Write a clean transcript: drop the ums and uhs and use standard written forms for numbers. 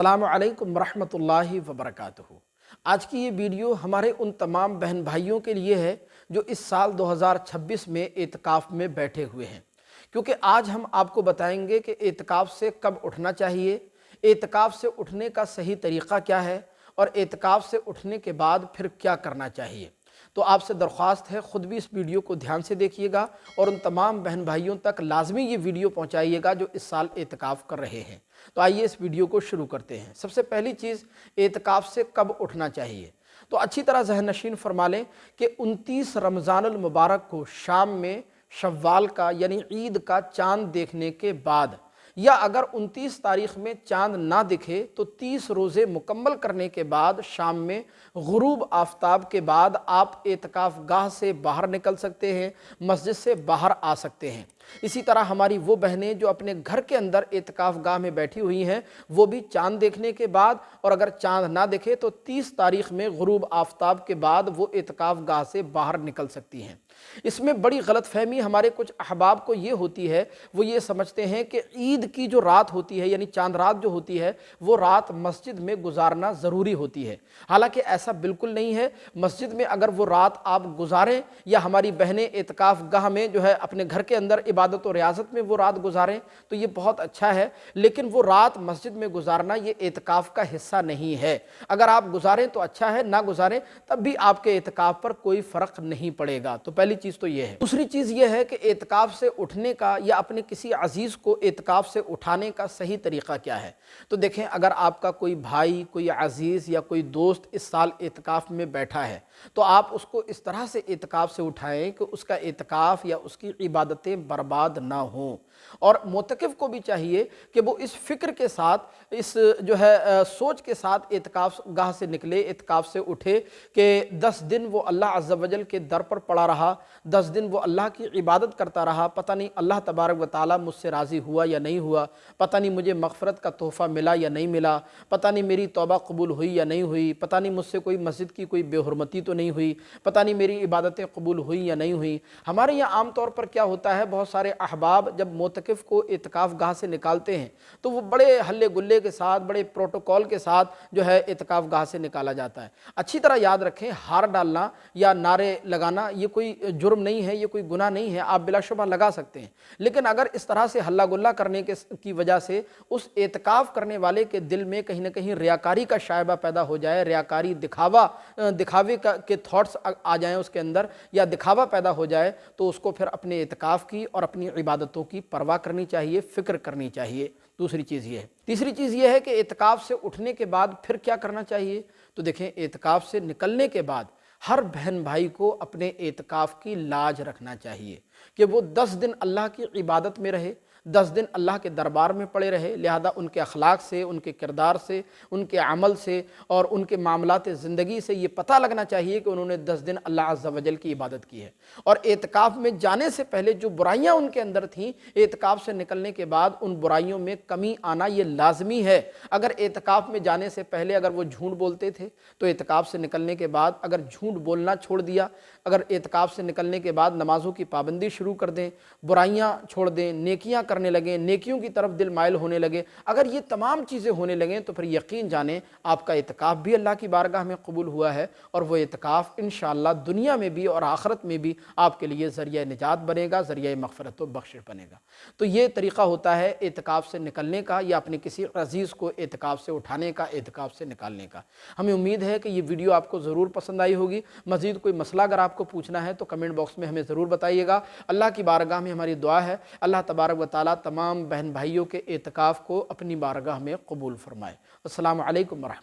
السلام علیکم ورحمۃ اللہ وبرکاتہ۔ آج کی یہ ویڈیو ہمارے ان تمام بہن بھائیوں کے لیے ہے جو اس سال 2026 میں اعتکاف میں بیٹھے ہوئے ہیں، کیونکہ آج ہم آپ کو بتائیں گے کہ اعتکاف سے کب اٹھنا چاہیے، اعتکاف سے اٹھنے کا صحیح طریقہ کیا ہے، اور اعتکاف سے اٹھنے کے بعد پھر کیا کرنا چاہیے۔ تو آپ سے درخواست ہے خود بھی اس ویڈیو کو دھیان سے دیکھیے گا اور ان تمام بہن بھائیوں تک لازمی یہ ویڈیو پہنچائیے گا جو اس سال اعتکاف کر رہے ہیں۔ تو آئیے اس ویڈیو کو شروع کرتے ہیں۔ سب سے پہلی چیز، اعتکاف سے کب اٹھنا چاہیے۔ تو اچھی طرح ذہن نشین فرما لیں کہ 29 رمضان المبارک کو شام میں شوال کا یعنی عید کا چاند دیکھنے کے بعد، یا اگر 29 تاریخ میں چاند نہ دکھے تو 30 روزے مکمل کرنے کے بعد شام میں غروب آفتاب کے بعد آپ اعتکاف گاہ سے باہر نکل سکتے ہیں، مسجد سے باہر آ سکتے ہیں۔ اسی طرح ہماری وہ بہنیں جو اپنے گھر کے اندر اعتکاف گاہ میں بیٹھی ہوئی ہیں، وہ بھی چاند دیکھنے کے بعد، اور اگر چاند نہ دکھے تو 30 تاریخ میں غروب آفتاب کے بعد وہ اعتکاف گاہ سے باہر نکل سکتی ہیں۔ اس میں بڑی غلط فہمی ہمارے کچھ احباب کو یہ ہوتی ہے، وہ یہ سمجھتے ہیں کہ عید کی جو رات ہوتی ہے یعنی چاند رات جو ہوتی ہے وہ رات مسجد میں گزارنا ضروری ہوتی ہے۔ حالانکہ ایسا بالکل نہیں ہے۔ مسجد میں اگر وہ رات آپ گزاریں، یا ہماری بہنیں اعتکاف گاہ میں جو ہے اپنے گھر کے اندر عبادت و ریاضت میں وہ رات گزاریں تو یہ بہت اچھا ہے، لیکن وہ رات مسجد میں گزارنا یہ اعتکاف کا حصہ نہیں ہے۔ اگر آپ گزاریں تو اچھا ہے، نہ گزاریں تب بھی آپ کے اعتکاف پر کوئی فرق نہیں پڑے گا۔ تو پہلی چیز تو یہ ہے۔ دوسری چیز یہ ہے کہ اعتکاف سے اٹھنے کا یا اپنے کسی عزیز کو اعتکاف سے اٹھانے کا صحیح طریقہ کیا ہے۔ تو دیکھیں، اگر آپ کا کوئی بھائی، کوئی عزیز یا کوئی دوست اس سال اعتکاف میں بیٹھا ہے تو آپ اس کو اس طرح سے اعتکاف سے اٹھائیں کہ اس کا اعتکاف یا اس کی عبادتیں برباد نہ ہوں۔ اور معتکف کو بھی چاہیے کہ وہ اس فکر کے ساتھ، اس جو ہے سوچ کے ساتھ اعتکاف گاہ سے نکلے، اعتکاف سے اٹھے کہ 10 دن وہ اللہ عز و جل کے در پر پڑا رہا، 10 دن وہ اللہ کی عبادت کرتا رہا، پتہ نہیں اللہ تبارک و تعالیٰ مجھ سے راضی ہوا یا نہیں ہوا، پتہ نہیں مجھے مغفرت کا تحفہ ملا یا نہیں ملا، پتہ نہیں میری توبہ قبول ہوئی یا نہیں ہوئی، پتہ نہیں مجھ سے کوئی مسجد کی کوئی بے حرمتی تو نہیں ہوئی، پتہ نہیں میری عبادتیں قبول ہوئی یا نہیں ہوئی۔ ہمارے یہاں عام طور پر کیا ہوتا ہے، بہت سارے احباب جب معتکف کو اعتکاف گاہ سے نکالتے ہیں تو وہ بڑے ہلے گلے کے ساتھ، بڑے پروٹوکول کے ساتھ جو ہے اعتکاف گاہ سے نکالا جاتا ہے۔ اچھی طرح یاد رکھیں، ہار ڈالنا یا نعرے لگانا یہ کوئی جرم نہیں ہے، یہ کوئی گناہ نہیں ہے، آپ بلا شبہ لگا سکتے ہیں، لیکن اگر اس طرح سے ہلا گلا کرنے کی وجہ سے اس اعتکاف کرنے والے کے دل میں کہیں نہ کہیں ریاکاری کا شائبہ پیدا ہو جائے، ریاکاری، دکھاوے کے تھاٹس آ جائیں اس کے اندر، یا دکھاوا پیدا ہو جائے، تو اس کو پھر اپنے اعتکاف کی اور اپنی عبادتوں کی پرواہ کرنی چاہیے، فکر کرنی چاہیے۔ دوسری چیز یہ ہے۔ تیسری چیز یہ ہے کہ اعتکاف سے اٹھنے کے بعد پھر کیا کرنا چاہیے۔ تو دیکھیں، اعتکاف سے نکلنے کے بعد ہر بہن بھائی کو اپنے اعتکاف کی لاج رکھنا چاہیے کہ وہ 10 دن اللہ کی عبادت میں رہے، 10 دن اللہ کے دربار میں پڑے رہے، لہذا ان کے اخلاق سے، ان کے کردار سے، ان کے عمل سے اور ان کے معاملات زندگی سے یہ پتہ لگنا چاہیے کہ انہوں نے 10 دن اللہ عز و جل کی عبادت کی ہے۔ اور اعتکاف میں جانے سے پہلے جو برائیاں ان کے اندر تھیں، اعتکاف سے نکلنے کے بعد ان برائیوں میں کمی آنا یہ لازمی ہے۔ اگر اعتکاف میں جانے سے پہلے اگر وہ جھوٹ بولتے تھے تو اعتکاف سے نکلنے کے بعد اگر جھوٹ بولنا چھوڑ دیا، اگر اعتکاف سے نکلنے کے بعد نمازوں کی پابندی شروع کر دیں، برائیاں چھوڑ دیں، نیکیاں کرنے لگیں، نیکیوں کی طرف دل مائل ہونے لگے، اگر یہ تمام چیزیں ہونے لگیں تو پھر یقین جانیں آپ کا اعتکاف بھی اللہ کی بارگاہ میں قبول ہوا ہے، اور وہ اعتکاف انشاءاللہ دنیا میں بھی اور آخرت میں بھی آپ کے لیے ذریعہ نجات بنے گا، ذریعہ مغفرت و بخشش بنے گا۔ تو یہ طریقہ ہوتا ہے اعتکاف سے نکلنے کا، یا اپنے کسی عزیز کو اعتکاف سے اٹھانے کا، اعتکاف سے نکالنے کا۔ ہمیں امید ہے کہ یہ ویڈیو آپ کو ضرور پسند آئی ہوگی۔ مزید کوئی مسئلہ اگر آپ کو پوچھنا ہے تو کمنٹ باکس میں ہمیں ضرور بتائیے گا۔ اللہ کی بارگاہ میں ہماری دعا ہے اللہ تبارک و تعالیٰ تمام بہن بھائیوں کے اعتکاف کو اپنی بارگاہ میں قبول فرمائے۔ السلام علیکم ورحمۃ اللہ۔